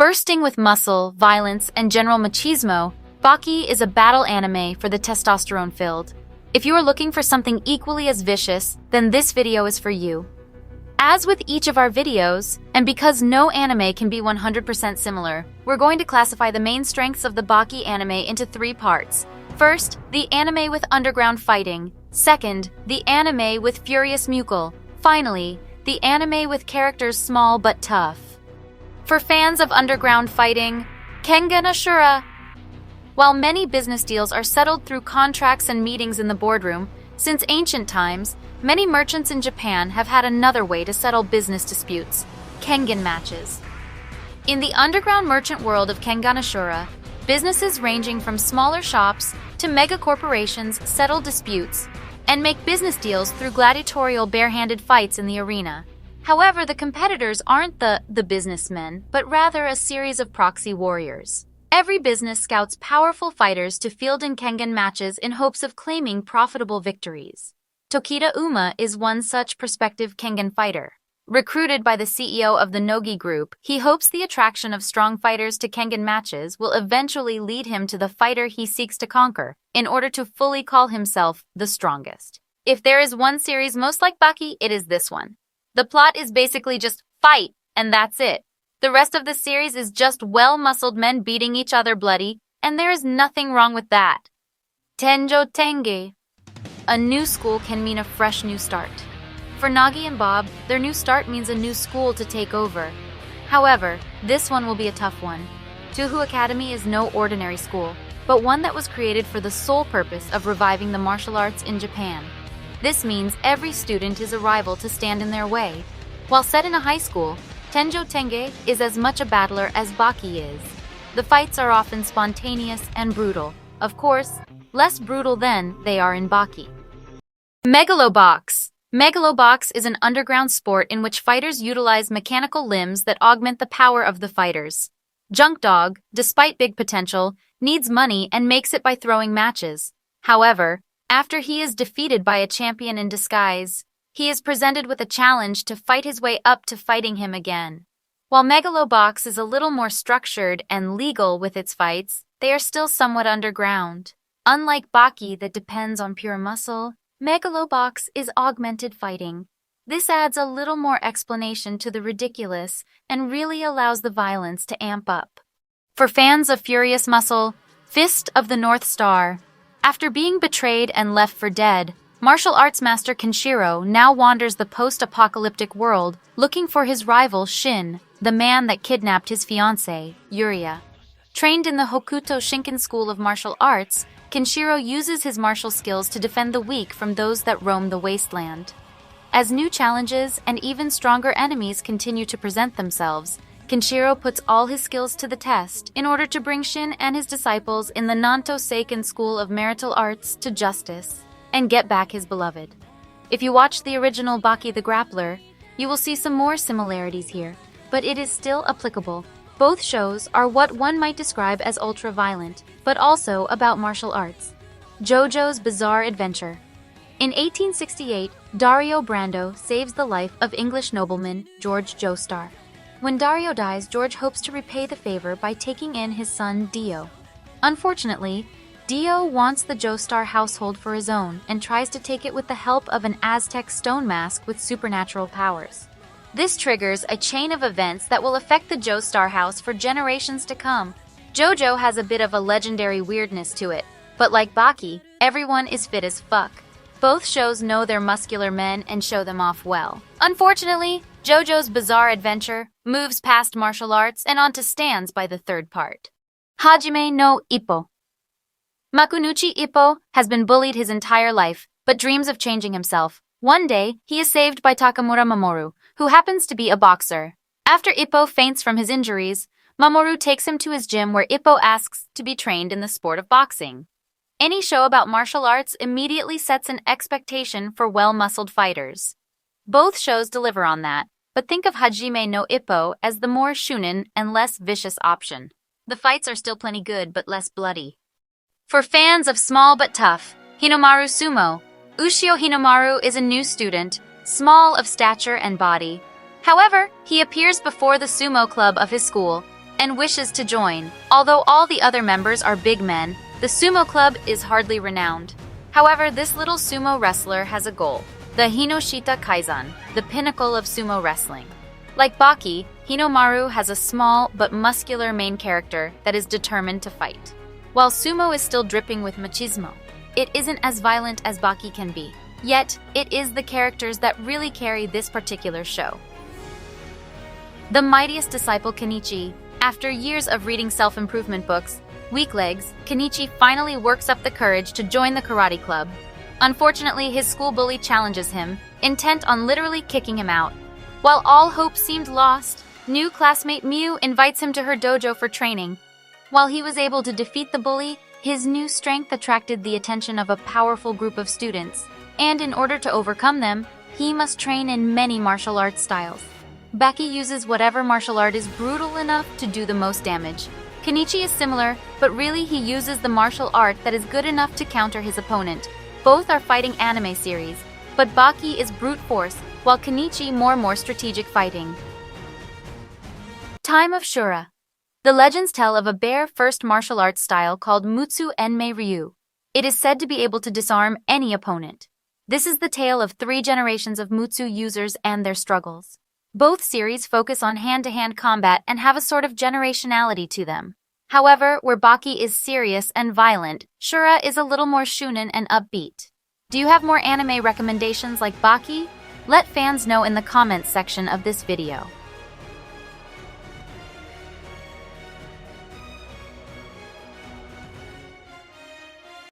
Bursting with muscle, violence, and general machismo, Baki is a battle anime for the testosterone-filled. If you are looking for something equally as vicious, then this video is for you. As with each of our videos, and because no anime can be 100% similar, we're going to classify the main strengths of the Baki anime into 3 parts. First, the anime with underground fighting. Second, the anime with furious mukul. Finally, the anime with characters small but tough. For fans of underground fighting, Kengan Ashura. While many business deals are settled through contracts and meetings in the boardroom, since ancient times, many merchants in Japan have had another way to settle business disputes: Kengan matches. In the underground merchant world of Kengan Ashura, businesses ranging from smaller shops to mega corporations settle disputes and make business deals through gladiatorial barehanded fights in the arena. However, the competitors aren't the businessmen, but rather a series of proxy warriors. Every business scouts powerful fighters to field in Kengan matches in hopes of claiming profitable victories. Tokita Uma is one such prospective Kengan fighter. Recruited by the CEO of the Nogi Group, he hopes the attraction of strong fighters to Kengan matches will eventually lead him to the fighter he seeks to conquer, in order to fully call himself the strongest. If there is one series most like Baki, it is this one. The plot is basically just fight, and that's it. The rest of the series is just well-muscled men beating each other bloody, and there is nothing wrong with that. Tenjo Tenge. A new school can mean a fresh new start. For Nagi and Bob, their new start means a new school to take over. However, this one will be a tough one. Tuhu Academy is no ordinary school, but one that was created for the sole purpose of reviving the martial arts in Japan. This means every student is a rival to stand in their way. While set in a high school, Tenjo Tenge is as much a battler as Baki is. The fights are often spontaneous and brutal. Of course, less brutal than they are in Baki. Megalobox. Megalobox is an underground sport in which fighters utilize mechanical limbs that augment the power of the fighters. Junk Dog, despite big potential, needs money and makes it by throwing matches. However, after he is defeated by a champion in disguise, he is presented with a challenge to fight his way up to fighting him again. While Megalobox is a little more structured and legal with its fights, they are still somewhat underground. Unlike Baki that depends on pure muscle, Megalobox is augmented fighting. This adds a little more explanation to the ridiculous and really allows the violence to amp up. For fans of furious muscle, Fist of the North Star. After being betrayed and left for dead, martial arts master Kenshiro now wanders the post-apocalyptic world looking for his rival Shin, the man that kidnapped his fiancée, Yuria. Trained in the Hokuto Shinken School of Martial Arts, Kenshiro uses his martial skills to defend the weak from those that roam the wasteland. As new challenges and even stronger enemies continue to present themselves, Kenshiro puts all his skills to the test in order to bring Shin and his disciples in the Nanto Seiken School of Martial Arts to justice and get back his beloved. If you watch the original Baki the Grappler, you will see some more similarities here, but it is still applicable. Both shows are what one might describe as ultra-violent, but also about martial arts. JoJo's Bizarre Adventure. In 1868, Dario Brando saves the life of English nobleman George Joestar. When Dario dies, George hopes to repay the favor by taking in his son Dio. Unfortunately, Dio wants the Joestar household for his own and tries to take it with the help of an Aztec stone mask with supernatural powers. This triggers a chain of events that will affect the Joestar house for generations to come. JoJo has a bit of a legendary weirdness to it, but like Baki, everyone is fit as fuck. Both shows know their muscular men and show them off well. Unfortunately, JoJo's Bizarre Adventure moves past martial arts and onto stands by the third part. Hajime no Ippo. Makunuchi Ippo has been bullied his entire life, but dreams of changing himself. One day, he is saved by Takamura Mamoru, who happens to be a boxer. After Ippo faints from his injuries, Mamoru takes him to his gym where Ippo asks to be trained in the sport of boxing. Any show about martial arts immediately sets an expectation for well-muscled fighters. Both shows deliver on that, but think of Hajime no Ippo as the more shunin and less vicious option. The fights are still plenty good, but less bloody. For fans of small but tough, Hinomaru Sumo. Ushio Hinomaru is a new student, small of stature and body. However, he appears before the sumo club of his school and wishes to join. Although all the other members are big men, the sumo club is hardly renowned. However, this little sumo wrestler has a goal: the Hinoshita Kaizan, the pinnacle of sumo wrestling. Like Baki, Hinomaru has a small but muscular main character that is determined to fight. While sumo is still dripping with machismo, it isn't as violent as Baki can be. Yet, it is the characters that really carry this particular show. The mightiest disciple Kenichi. After years of reading self-improvement books, weak legs, Kenichi finally works up the courage to join the karate club. Unfortunately, his school bully challenges him, intent on literally kicking him out. While all hope seemed lost, new classmate Miu invites him to her dojo for training. While he was able to defeat the bully, his new strength attracted the attention of a powerful group of students, and in order to overcome them, he must train in many martial arts styles. Baki uses whatever martial art is brutal enough to do the most damage. Kenichi is similar, but really he uses the martial art that is good enough to counter his opponent. Both are fighting anime series, but Baki is brute force, while Kenichi more strategic fighting. Time of Shura. The legends tell of a bare-first martial arts style called Mutsu Enmei Ryu. It is said to be able to disarm any opponent. This is the tale of 3 generations of Mutsu users and their struggles. Both series focus on hand-to-hand combat and have a sort of generationality to them. However, where Baki is serious and violent, Shura is a little more shounen and upbeat. Do you have more anime recommendations like Baki? Let fans know in the comments section of this video.